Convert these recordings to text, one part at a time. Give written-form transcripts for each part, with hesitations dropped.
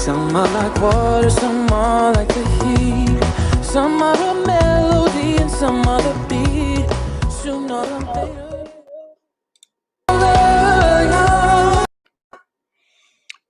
Some are like water, some are like the heat. Some are a melody and some are the beat. Sooner or later.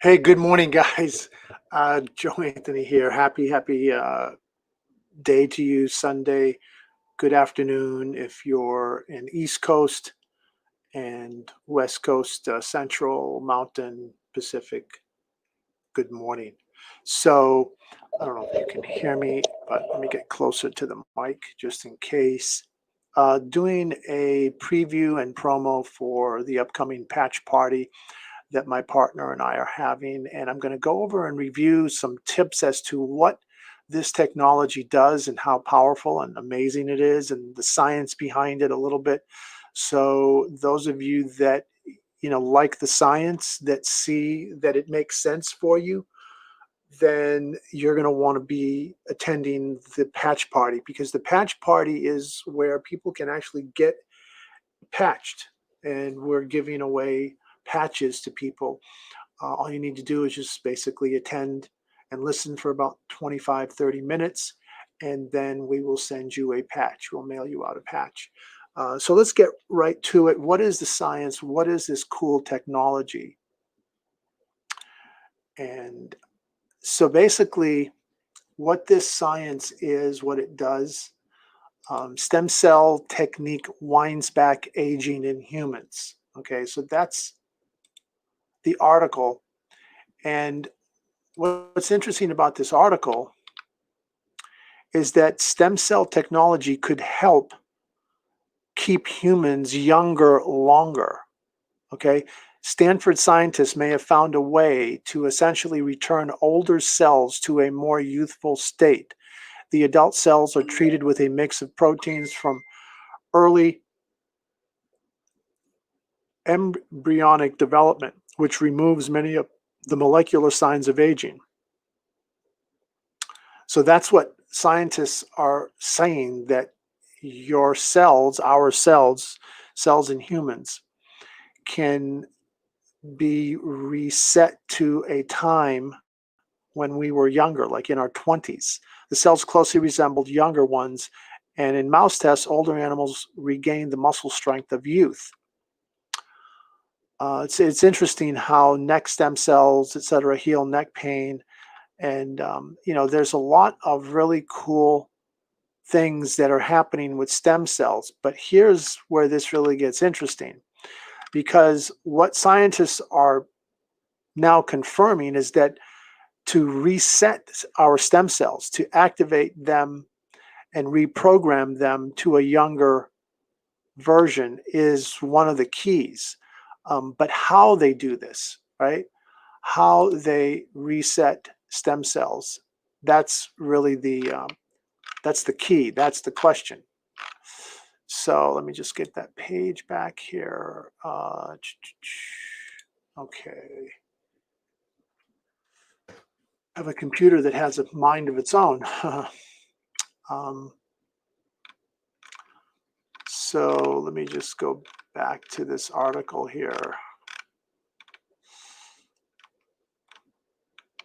Hey, good morning, guys. Joe Anthony here. Happy day to you, Sunday. Good afternoon if you're in East Coast and West Coast, Central, Mountain, Pacific. Good morning. So, I don't know if you can hear me, but let me get closer to the mic just in case. Doing a preview and promo for the upcoming patch party that my partner and I are having. And I'm going to go over and review some tips as to what this technology does and how powerful and amazing it is and the science behind it a little bit. So those of you that like the science, that see that it makes sense for you, then you're going to want to be attending the patch party, because the patch party is where people can actually get patched, and we're giving away patches to people. All you need to do is just basically attend and listen for about 25-30 minutes, and then we will send you a patch. We'll mail you out a patch. So let's get right to it. What is the science? What is this cool technology? And so basically what this science is, what it does, stem cell technique winds back aging in humans. Okay, so that's the article. And what's interesting about this article is that stem cell technology could help keep humans younger longer. Okay, Stanford scientists may have found a way to essentially return older cells to a more youthful state. The adult cells are treated with a mix of proteins from early embryonic development, which removes many of the molecular signs of aging. So that's what scientists are saying, that your cells, our cells in humans, can be reset to a time when we were younger, like in our 20s. The cells closely resembled younger ones, and in mouse tests, older animals regained the muscle strength of youth. It's interesting how neck stem cells, etc., heal neck pain. And, there's a lot of really cool things that are happening with stem cells. But here's where this really gets interesting, because what scientists are now confirming is that to reset our stem cells, to activate them and reprogram them to a younger version, is one of the keys. But how they do this, right? How they reset stem cells, that's really that's the key. That's the question. So let me just get that page back here. Okay. I have a computer that has a mind of its own. So let me just go back to this article here.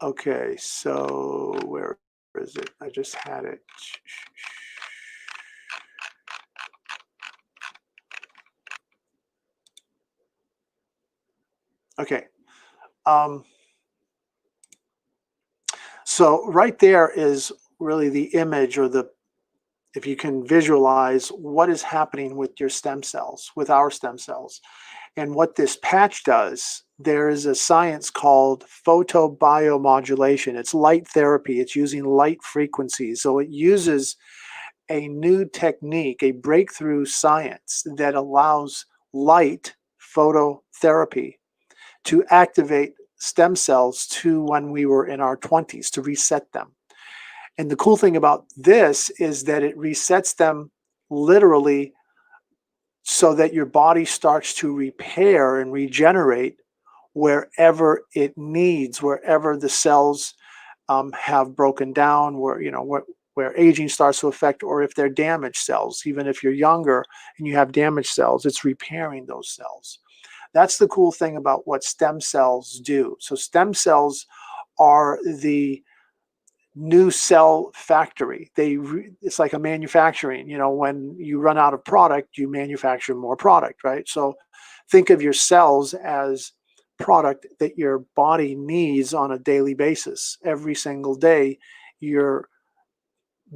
Okay, so where is it? I just had it. Okay. So right there is really the image, or if you can visualize what is happening with your stem cells, with our stem cells. And what this patch does, there is a science called photobiomodulation. It's light therapy. It's using light frequencies. So it uses a new technique, a breakthrough science that allows light phototherapy to activate stem cells to when we were in our 20s, to reset them. And the cool thing about this is that it resets them literally, so that your body starts to repair and regenerate wherever it needs, wherever the cells have broken down, where aging starts to affect, or if they're damaged cells. Even if you're younger and you have damaged cells, it's repairing those cells. That's the cool thing about what stem cells do. So stem cells are the new cell factory. It's like a manufacturing, when you run out of product, you manufacture more product, right? So think of your cells as product that your body needs on a daily basis. Every single day, you're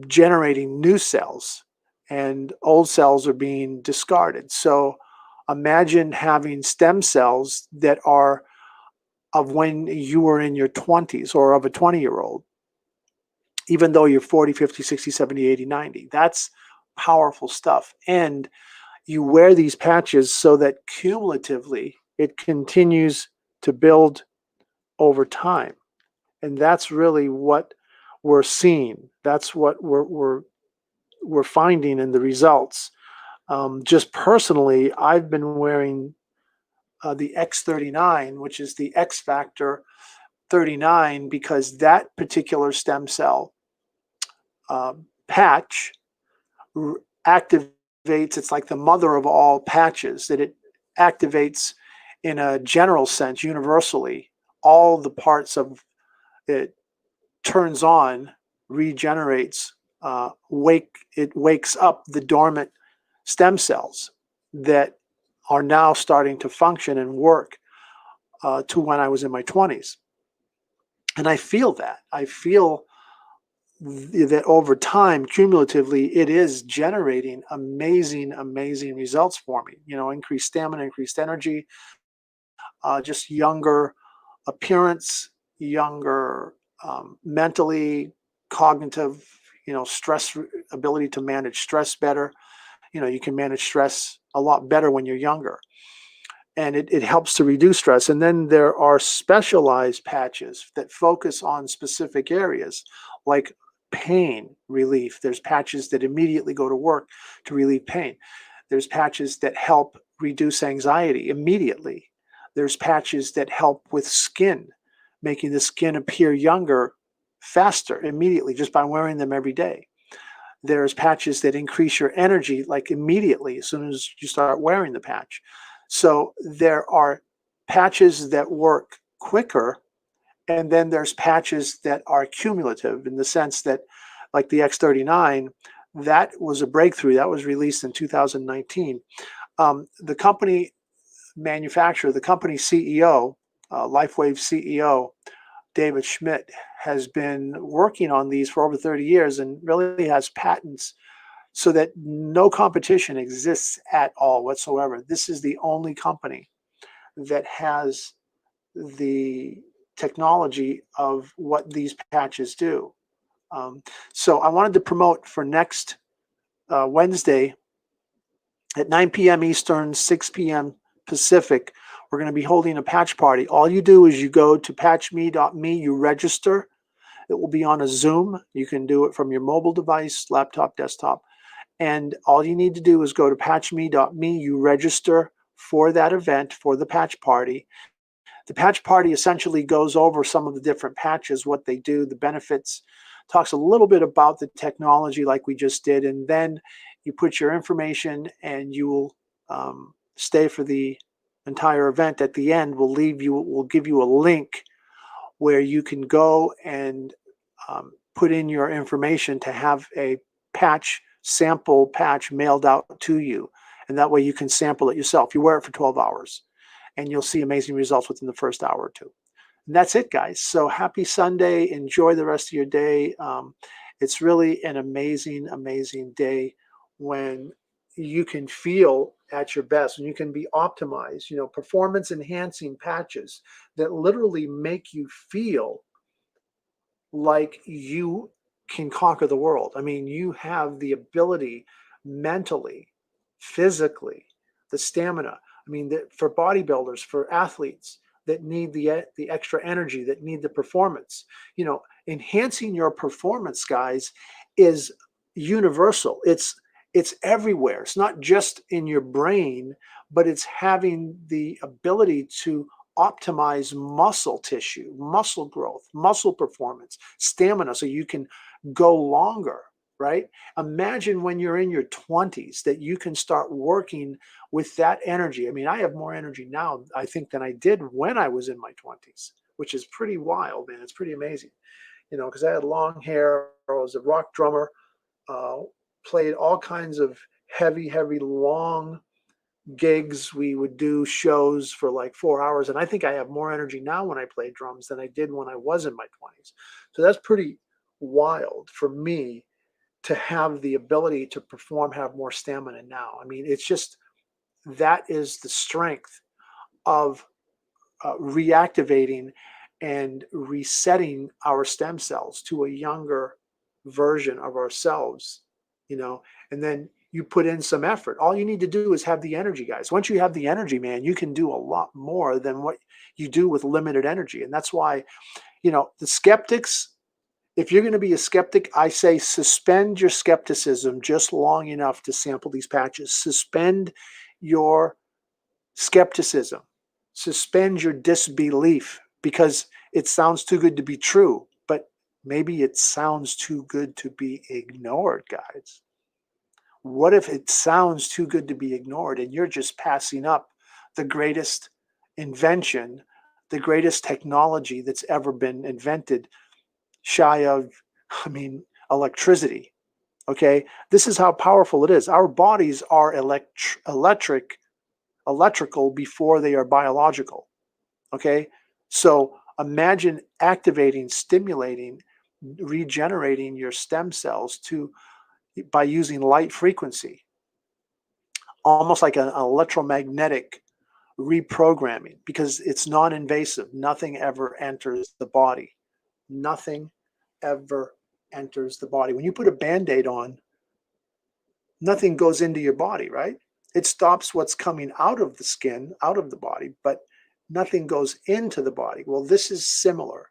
generating new cells and old cells are being discarded. So imagine having stem cells that are of when you were in your 20s or of a 20-year-old, even though you're 40, 50, 60, 70, 80, 90. That's powerful stuff. And you wear these patches so that cumulatively it continues to build over time. And that's really what we're seeing. That's what we're finding in the results. Just personally, I've been wearing the X39, which is the X Factor 39, because that particular stem cell patch activates, it's like the mother of all patches, that it activates in a general sense, universally, all the parts of it, turns on, regenerates, it wakes up the dormant stem cells that are now starting to function and work to when I was in my 20s. And I feel that. I feel that over time, cumulatively, it is generating amazing, amazing results for me. Increased stamina, increased energy, just younger appearance, younger mentally, cognitive, stress, ability to manage stress better. You can manage stress a lot better when you're younger. And it helps to reduce stress. And then there are specialized patches that focus on specific areas like pain relief. There's patches that immediately go to work to relieve pain. There's patches that help reduce anxiety immediately. There's patches that help with skin, making the skin appear younger faster immediately just by wearing them every day. There's patches that increase your energy like immediately as soon as you start wearing the patch. So there are patches that work quicker, and then there's patches that are cumulative in the sense that, like the X39, that was a breakthrough that was released in 2019. The company manufacturer, the company CEO, LifeWave CEO, David Schmidt, has been working on these for over 30 years and really has patents so that no competition exists at all whatsoever. This is the only company that has the technology of what these patches do. So I wanted to promote for next Wednesday at 9 p.m. Eastern, 6 p.m. Pacific. We're going to be holding a patch party. All you do is you go to patchme.me, you register. It will be on a Zoom. You can do it from your mobile device, laptop, desktop. And all you need to do is go to patchme.me, you register for that event, for the patch party. The patch party essentially goes over some of the different patches, what they do, the benefits, talks a little bit about the technology like we just did, and then you put your information and you will stay for the entire event. At the end, we'll give you a link where you can go and put in your information to have a sample patch mailed out to you. And that way you can sample it yourself. You wear it for 12 hours and you'll see amazing results within the first hour or two. And that's it, guys. So happy Sunday. Enjoy the rest of your day. It's really an amazing, amazing day when you can feel at your best and you can be optimized, performance enhancing patches that literally make you feel like you can conquer the world. I mean, you have the ability mentally, physically, the stamina. I mean, for bodybuilders, for athletes that need the extra energy, that need the performance, enhancing your performance, guys, is universal. It's everywhere. It's not just in your brain, but it's having the ability to optimize muscle tissue, muscle growth, muscle performance, stamina, so you can go longer, right? Imagine when you're in your 20s that you can start working with that energy. I mean, I have more energy now, I think, than I did when I was in my 20s. which is pretty wild, man. It's pretty amazing, because I had long hair. I was a rock drummer, uh, played all kinds of heavy, heavy, long gigs. We would do shows for like 4 hours. And I think I have more energy now when I play drums than I did when I was in my 20s. So that's pretty wild for me to have the ability to perform, have more stamina now. I mean, it's just that is the strength of reactivating and resetting our stem cells to a younger version of ourselves, and then you put in some effort. All you need to do is have the energy, guys. Once you have the energy, man, you can do a lot more than what you do with limited energy. And that's why, the skeptics, if you're going to be a skeptic, I say suspend your skepticism just long enough to sample these patches. Suspend your skepticism. Suspend your disbelief because it sounds too good to be true, but maybe it sounds too good to be ignored, guys. What if it sounds too good to be ignored and you're just passing up the greatest invention, the greatest technology that's ever been invented, shy of, electricity? Okay, this is how powerful it is. Our bodies are electrical before they are biological. Okay, so imagine activating, stimulating, regenerating your stem cells by using light frequency, almost like an electromagnetic reprogramming, because it's non-invasive. Nothing ever enters the body. Nothing ever enters the body. When you put a Band-Aid on, nothing goes into your body, right? It stops what's coming out of the skin, out of the body, but nothing goes into the body. Well, this is similar.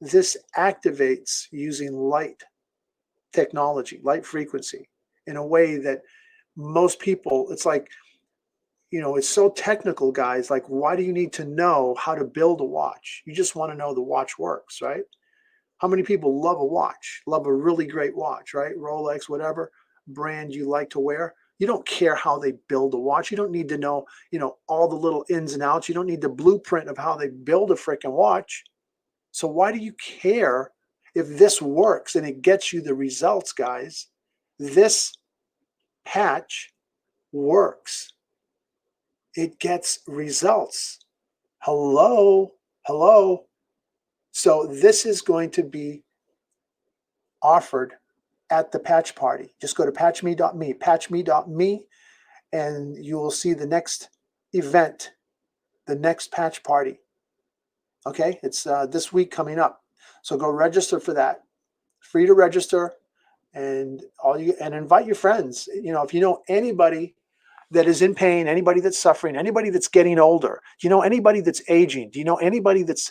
This activates using light technology, light frequency, in a way that most people, it's like, it's so technical, guys. Like, why do you need to know how to build a watch? You just want to know the watch works, right? How many people love a watch, love a really great watch, right? Rolex, whatever brand you like to wear. You don't care how they build a watch. You don't need to know, all the little ins and outs. You don't need the blueprint of how they build a freaking watch. So why do you care if this works and it gets you the results, guys? This patch works. It gets results. Hello. So this is going to be offered at the patch party. Just go to patchme.me, and you will see the next event, the next patch party. Okay, it's this week coming up. So go register for that. Free to register, and invite your friends. If you know anybody that is in pain, anybody that's suffering, anybody that's getting older, do you know anybody that's aging? Do you know anybody that's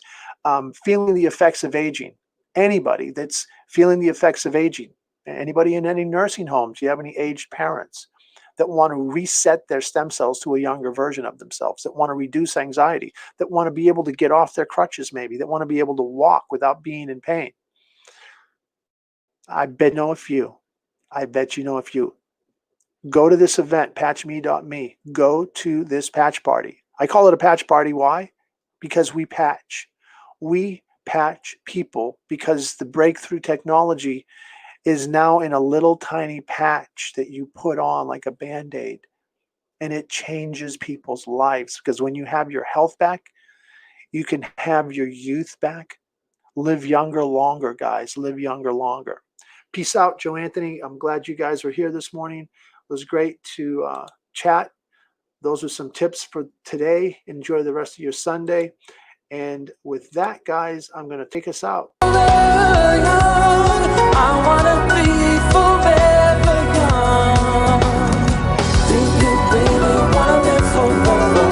feeling the effects of aging? Anybody that's feeling the effects of aging? Anybody in any nursing homes? Do you have any aged parents that want to reset their stem cells to a younger version of themselves, that want to reduce anxiety, that want to be able to get off their crutches maybe, that want to be able to walk without being in pain? I bet you know a few. Go to this event, patchme.me. Go to this patch party. I call it a patch party. Why? Because we patch. We patch people because the breakthrough technology is now in a little tiny patch that you put on like a Band-Aid, and it changes people's lives. Because when you have your health back, you can have your youth back. Live younger longer, guys. Live younger longer. Peace out, Joe Anthony. I'm glad you guys were here this morning. It was great to chat. Those are some tips for today. Enjoy the rest of your Sunday. And with that, guys, I'm going to take us out. I wanna be forever young. Do you really wanna live forever?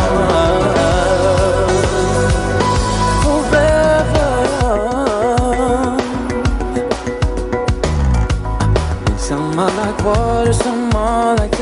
Some are like water, some are like